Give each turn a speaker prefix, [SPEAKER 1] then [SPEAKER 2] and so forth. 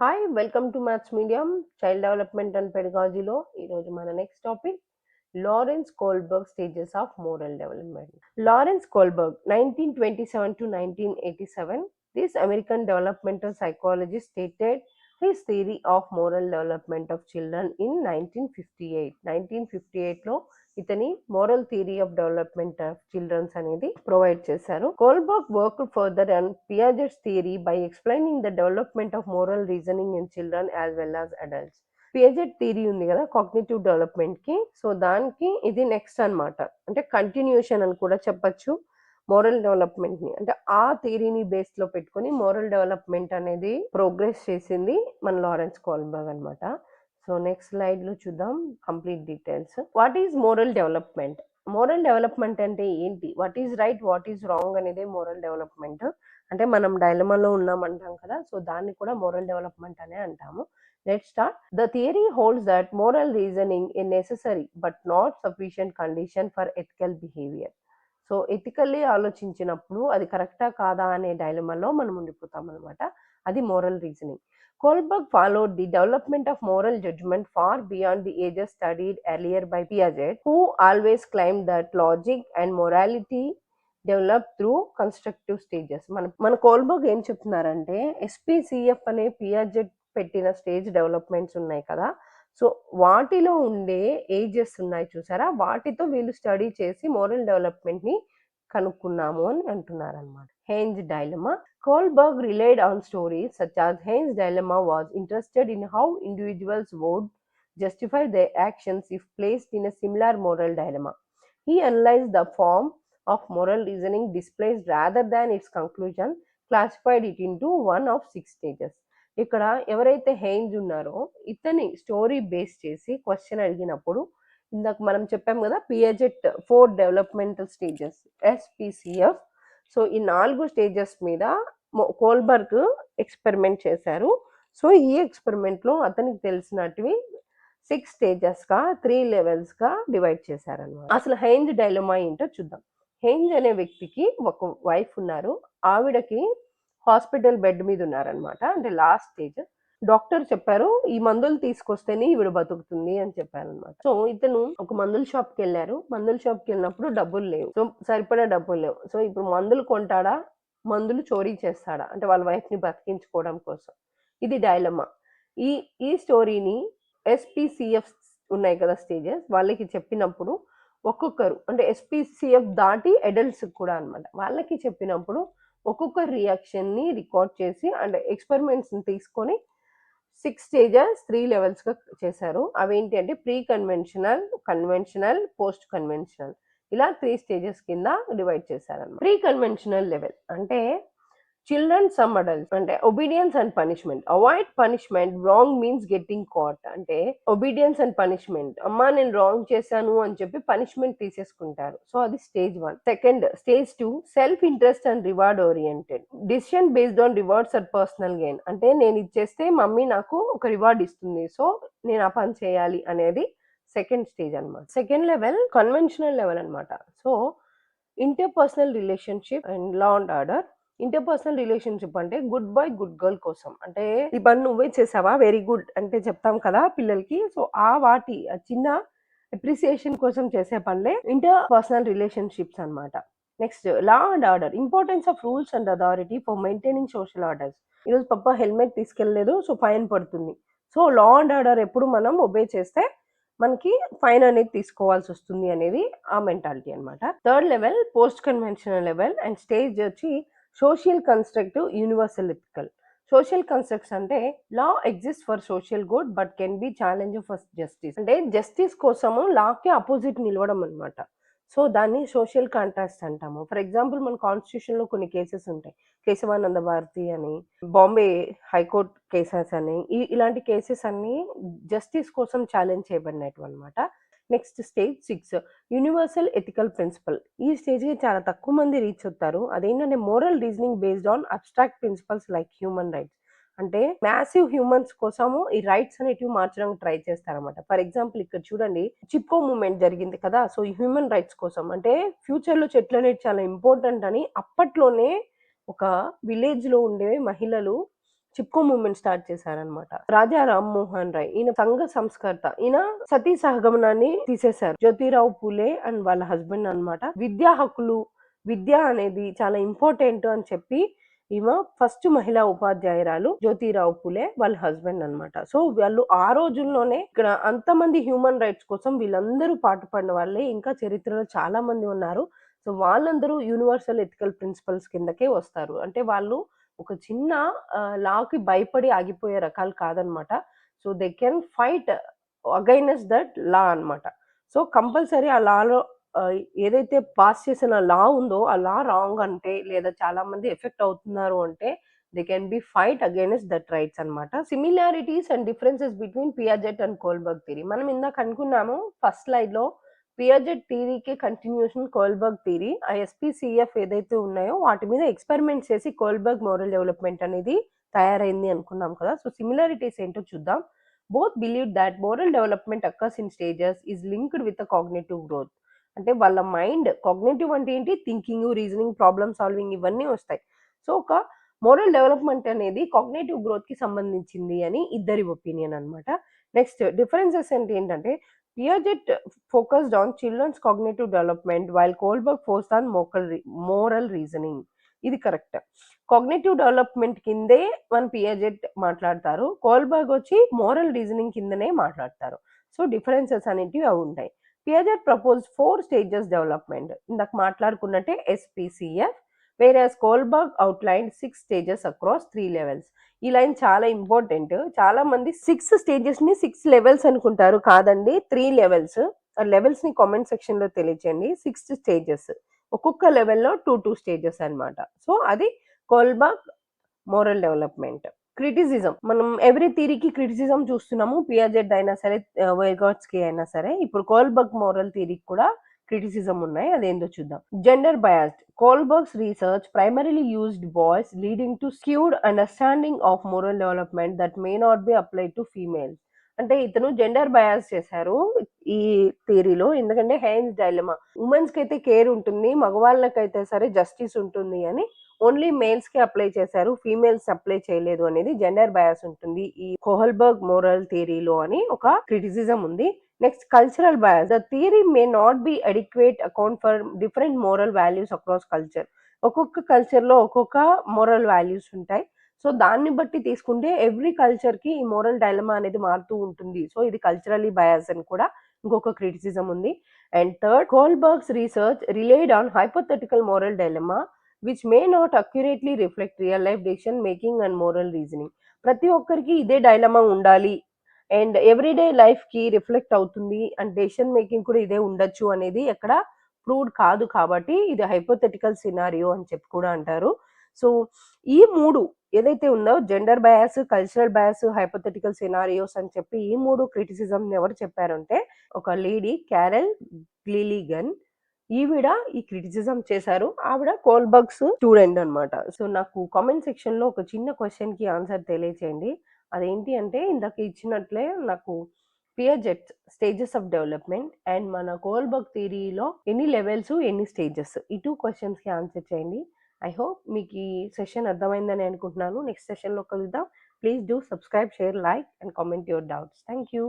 [SPEAKER 1] Hi welcome to maths medium child development and పెడగాజీలో ఈరోజు మన next topic Lawrence Kohlberg stages of moral development. Lawrence Kohlberg 1927 to 1987, this American developmental psychologist stated his theory of moral development of children in 1958. 1958లో ఇతని moral theory of development of childrens అనేది provide చేశారు. Kohlberg work further and Piaget's theory by explaining the development of moral reasoning in children as well as adults. Piaget theory ఉంది కదా cognitive development కి, so దానికి ఇది next అన్నమాట, అంటే continuation అని కూడా చెప్పొచ్చు. మోరల్ డెవలప్మెంట్ ని అంటే ఆ థియరీని బేస్ లో పెట్టుకొని మోరల్ డెవలప్మెంట్ అనేది ప్రోగ్రెస్ చేసింది మన లారెన్స్ కోల్బర్గ్ అన్నమాట. సో నెక్స్ట్ స్లైడ్ లో చూద్దాం complete details. What is moral development? Moral development అంటే ఏంటి? What is right, what is wrong అనేది మోరల్ డెవలప్మెంట్. అంటే మనం డైలమాలో ఉన్నాం అంటాం కదా, సో దాన్ని కూడా మోరల్ డెవలప్మెంట్ అనే అంటాము. Let's start. The theory holds that moral reasoning is necessary but not sufficient condition for ethical behavior. So ethically ఆలోచించినప్పుడు అది కరెక్టా కాదా అనే డైలమాలో మనం ఉండిపోతాం అనమాట. అది moral reasoning. Kohlberg followed the development of moral judgment far beyond the ages studied earlier by Piaget, who always claimed that logic and morality develop through constructive stages. మన కోల్బర్గ్ ఏం చెప్తున్నారంటే ఎస్పీసీఎఫ్ అనే పియాజెట్ పెట్టిన స్టేజ్ డెవలప్మెంట్స్ ఉన్నాయి కదా, so వాటిలో ఉండే ages ఉన్నాయి చూసారా, వాటితో వీళ్ళు స్టడీ చేసి మోరల్ డెవలప్మెంట్ ని కనుక్కున్నాము అని అంటున్నారు అనమాట. Heinz dilemma. Kohlberg relied on stories such as Heinz dilemma was interested in how individuals would justify their actions if placed in a similar moral dilemma. He analyzed the form of moral reasoning displays rather than its conclusion, classified it into one of 6 stages. ఇక్కడ ఎవరైతే Heins ఉన్నారో ఇతని story base చేసి question అడిగినప్పుడు, ఇందాక మనం చెప్పాం కదా పియాజెట్ 4 డెవలప్మెంటల్ స్టేజెస్ ఎస్పీసీఎఫ్, సో ఈ 4 స్టేజెస్ మీద కోల్బర్గ్ ఎక్స్పెరిమెంట్ చేశారు. సో ఈ ఎక్స్పెరిమెంట్ లో అతనికి తెలిసినటివి 6 స్టేజెస్ గా 3 లెవెల్స్ గా డివైడ్ చేశారన్నమాట. అసలు హెయిన్స్ డైలమా ఏంటో చూద్దాం. హెయిన్స్ అనే వ్యక్తికి ఒక వైఫ్ ఉన్నారు, ఆవిడకి హాస్పిటల్ బెడ్ మీద ఉన్నారనమాట. అంటే లాస్ట్ స్టేజ్. డాక్టర్ చెప్పారు ఈ మందులు తీసుకొస్తేనే ఈవిడ బతుకుతుంది అని చెప్పారనమాట. సో ఇతను ఒక మందుల షాప్ కి వెళ్ళారు. మందుల షాప్ కి వెళ్ళినప్పుడు డబ్బులు లేవు, సో సరిపడా డబ్బులు లేవు. సో ఇప్పుడు మందులు కొంటాడా, మందులు చోరీ చేస్తాడా, అంటే వాళ్ళ వైఫ్ ని బతికించుకోవడం కోసం. ఇది డైలమా. ఈ ఈ స్టోరీని ఎస్పీసీఎఫ్ ఉన్నాయి కదా స్టేజెస్, వాళ్ళకి చెప్పినప్పుడు ఒక్కొక్కరు అంటే ఎస్పీసీఎఫ్ దాటి అడల్ట్స్ కూడా అనమాట, వాళ్ళకి చెప్పినప్పుడు ఒక్కొక్క రియాక్షన్ ని రికార్డ్ చేసి అంటే ఎక్స్పెరిమెంట్స్ ని తీసుకొని 6 స్టేజెస్ 3 లెవెల్స్ గా చేశారు. అవేంటి అంటే pre conventional, conventional, post conventional, ఇలా 3 స్టేజెస్ కింద డివైడ్ చేశారన్నమాట. ప్రీ కన్వెన్షనల్ లెవెల్ అంటే చిల్డ్రన్ సమ్ అడల్ట్స్, అంటే obedience and punishment. Avoid punishment, wrong means getting caught. అంటే ఒబీడియన్స్ అండ్ పనిష్మెంట్, అమ్మా నేను రాంగ్ చేశాను అని చెప్పి పనిష్మెంట్ తీసేసుకుంటారు. సో అది stage 1. Second stage 2 self interest and reward oriented. Decision based on rewards or personal gain. అంటే నేను ఇది చేస్తే మమ్మీ నాకు ఒక రివార్డ్ ఇస్తుంది, సో నేను ఆ పని చేయాలి అనేది సెకండ్ స్టేజ్ అనమాట. సెకండ్ లెవెల్ కన్వెన్షనల్ లెవెల్ అనమాట. So interpersonal relationship and law and order. Interpersonal relationship అంటే గుడ్ బాయ్ గుడ్ గర్ల్ కోసం, అంటే ఈ పని నువ్వే చేసావా వెరీ గుడ్ అంటే చెప్తాం కదా పిల్లలకి, సో ఆ వాటి చిన్న అప్రిసియేషన్ కోసం చేసే పనులే ఇంటర్ పర్సనల్ రిలేషన్షిప్స్ అనమాట. Next law and order. Importance of rules and authority for maintaining social orders. ఈరోజు పప్ప హెల్మెట్ తీసుకెళ్ళలేదు, సో ఫైన్ పడుతుంది. సో లా అండ్ ఆర్డర్ ఎప్పుడు మనం ఒబే చేస్తే మనకి ఫైన్ అనేది తీసుకోవాల్సి వస్తుంది అనేది ఆ మెంటాలిటీ అనమాట. Third level post conventional level and stage వచ్చి social constructive, universal ethical. Social constructs అంటే law exist for social good but can be challenge for justice. అంటే జస్టిస్ కోసము లాకి అపోజిట్ నిలవడం అనమాట. సో దాన్ని సోషల్ కాంట్రాస్ట్ అంటాము. ఫర్ ఎగ్జాంపుల్ మన కాన్స్టిట్యూషన్ లో కొన్ని కేసెస్ ఉంటాయి, కేశవానంద భారతి అని, బాంబే హైకోర్టు కేసెస్ అని, ఇలాంటి కేసెస్ అన్ని జస్టిస్ కోసం ఛాలెంజ్ చేయబడినట్టు అనమాట. Next stage 6 universal ethical principle. ఈ స్టేజ్ కి చాలా తక్కువ మంది రీచ్ అవుతారు. అదేంటంటే moral reasoning based on abstract principles like human rights. అంటే మ్యాసివ్ హ్యూమన్స్ కోసము ఈ రైట్స్ అనేటివి మార్చడానికి ట్రై చేస్తారన్నమాట. ఫర్ ఎగ్జాంపుల్ ఇక్కడ చూడండి, చిప్కో మూవ్మెంట్ జరిగింది కదా, సో ఈ హ్యూమన్ రైట్స్ కోసం అంటే ఫ్యూచర్ లో చెట్లు అనేది చాలా ఇంపార్టెంట్ అని అప్పట్లోనే ఒక విలేజ్ లో ఉండే మహిళలు చిప్కో మూవ్‌మెంట్ స్టార్ట్ చేశారనమాట. రాజా రామ్మోహన్ రాయ్ ఈయన సంఘ సంస్కర్త. ఈయన సతీ సహగమనాన్ని తీసేశారు. జ్యోతిరావు పూలే అండ్ వాళ్ళ హస్బెండ్ అన్నమాట. విద్యా హక్కులు, విద్య అనేది చాలా ఇంపార్టెంట్ అని చెప్పి ఈమె ఫస్ట్ మహిళా ఉపాధ్యాయురాలు జ్యోతిరావు పూలే వాళ్ళ హస్బెండ్ అన్నమాట. సో వాళ్ళు ఆ రోజుల్లోనే ఇక్కడ అంతమంది హ్యూమన్ రైట్స్ కోసం వీళ్ళందరూ పాటుపడిన వాళ్ళే ఇంకా చరిత్రలో చాలా మంది ఉన్నారు. సో వాళ్ళందరూ యూనివర్సల్ ఎథికల్ ప్రిన్సిపల్స్ కిందకే వస్తారు. అంటే వాళ్ళు ఒక చిన్న లాకి భయపడి ఆగిపోయే రకాలు కాదనమాట. So they can fight against that law అనమాట. సో కంపల్సరీ ఆ లాలో ఏదైతే పాస్ చేసిన లా ఉందో, ఆ లా రాంగ్ అంటే లేదా చాలా మంది ఎఫెక్ట్ అవుతున్నారు అంటే they can be fight against that rights అనమాట. Similarities and differences between Piaget and Kohlberg theory. మనం ఇందాక అనుకున్నాము ఫస్ట్ స్లైడ్‌లో పియాజెట్ థియరీకి కంటిన్యూషన్ కోల్బర్గ్ థియరీ. ఆ ఎస్‌పీసీఎఫ్ ఏదైతే ఉన్నాయో వాటి మీద ఎక్స్‌పెరిమెంట్స్ చేసి కోల్బర్గ్ మోరల్ డెవలప్‌మెంట్ అనేది తయారైంది అనుకున్నాం కదా! సో సిమిలారిటీస్ ఏంటో చూద్దాం. Both believed that moral development occurs in stages is linked with the cognitive growth. అంటే వాళ్ళ మైండ్ కాగ్నిటివ్ అంటే ఏంటి? థింకింగ్, రీజనింగ్, ప్రాబ్లమ్ సాల్వింగ్ ఇవన్నీ వస్తాయి. సో ఒక మోరల్ డెవలప్‌మెంట్ అనేది కాగ్నిటివ్ గ్రోత్‌కి సంబంధించింది అని ఇద్దరి ఒపీనియన్ అన్నమాట. నెక్స్ట్ డిఫరెన్సెస్ అంటే ఏంటంటే Piaget focused on children's cognitive development while Kohlberg focused on moral reasoning. ఇది కరెక్ట్. కాగ్నిటివ్ డెవలప్‌మెంట్ కిందే మన పియాజెట్ మాట్లాడతారు. కోల్బర్గ్ వచ్చి మోరల్ రీజనింగ్ కిందనే మాట్లాడతారు. సో డిఫరెన్సెస్ అనేటివి అవి ఉంటాయి. Piaget proposed 4 stages development. ఇందాక మాట్లాడుకున్నట్టే ఎస్‌పీసీఎఫ్. వేరాస్ కోల్బర్గ్ అవుట్‌లైన్డ్ 6 స్టేజెస్ అక్రాస్ 3 లెవెల్స్. ఈ లైన్ చాలా ఇంపార్టెంట్. చాలా మంది 6 స్టేజెస్‌ని 6 లెవెల్స్ అనుకుంటారు. కాదండి 3 లెవెల్స్. ఆ లెవెల్స్‌ని కామెంట్ సెక్షన్‌లో తెలియచేయండి. 6 స్టేజెస్. ఒక్కొక్క లెవెల్‌లో 2 స్టేజెస్ అన్నమాట. సో అది కోల్బర్గ్ మోరల్ డెవలప్‌మెంట్. క్రిటిసిజం. మనం ఎవ్రీ థియరీకి క్రిటిసిజం చూస్తున్నాము. పియాజెట్ అయినా సరే, వైగోట్స్కీ అయినా సరే. ఇప్పుడు కోల్బర్గ్ మోరల్ థియరీకి కూడా క్రిటిసిజం ఉన్నాయి. అదేందో చూద్దాం. Gender biased. Kohlberg's research primarily used boys, leading to skewed understanding of moral development that may not be applied to females. అంటే ఇతను జెండర్ బయాస్ చేశారు ఈ థియరీలో. ఎందుకంటే హెయిన్స్ డైలమా. వుమెన్స్‌కి అయితే కేర్ ఉంటుంది. మగవాళ్ళకైతే సరే జస్టిస్ ఉంటుంది అని ఓన్లీ మేల్స్‌కి అప్లై చేశారు. ఫీమేల్స్ అప్లై చేయలేదు అనేది జెండర్ బయాస్ ఉంటుంది ఈ కోహల్బర్గ్ మోరల్ థియరీలో అని ఒక క్రిటిసిజం ఉంది. Next cultural bias. The theory may not be adequate account for different moral values across culture. ఒక్కొక్క కల్చర్‌లో ఒక్కొక్క మోరల్ వాల్యూస్ ఉంటాయి. సో దాన్ని బట్టి తీసుకుంటే ఎవ్రీ కల్చర్‌కి ఈ మోరల్ డైలమా అనేది మారుతూ ఉంటుంది. సో ఇది కల్చరల్లీ బయాస్ అని కూడా ఇంకొక క్రిటిసిజం ఉంది. And third, Kohlberg's research relied on hypothetical moral dilemma which may not accurately reflect real life decision making and moral reasoning. ప్రతి ఒక్కరికి ఇదే డైలమా ఉండాలి అండ్ ఎవ్రీడే లైఫ్‌కి రిఫ్లెక్ట్ అవుతుంది అండ్ డెసిషన్ మేకింగ్ కూడా ఇదే ఉండొచ్చు అనేది ఎక్కడ ప్రూవ్డ్ కాదు కాబట్టి ఇది హైపోథెటికల్ సినారియో అని చెప్పి కూడా అంటారు. సో ఈ 3 ఏదైతే ఉందో gender bias, cultural bias, hypothetical scenarios అని చెప్పి ఈ 3 క్రిటిసిజంని ఎవరు చెప్పారంటే ఒక లేడీ క్యారెల్ గ్లీలిగన్. ఈవిడ ఈ క్రిటిసిజం చేశారు. ఆవిడ కోల్బర్గ్స్ స్టూడెంట్ అన్నమాట. సో నాకు కామెంట్ సెక్షన్‌లో ఒక చిన్న క్వెషన్‌కి ఆన్సర్ తెలియచేయండి. అదేంటి అంటే ఇందాక ఇచ్చినట్లే నాకు Piaget stages of development and మన కోల్బర్గ్ థియరీలో ఎన్ని లెవెల్స్, ఎన్ని స్టేజెస్ ఈ 2 క్వెషన్స్‌కి ఆన్సర్ చేయండి. ఐ హోప్ మీకు ఈ సెషన్ అర్థమైందని అనుకుంటున్నాను. నెక్స్ట్ సెషన్‌లో కలుద్దాం. Please do subscribe, share, like and comment your doubts. Thank you.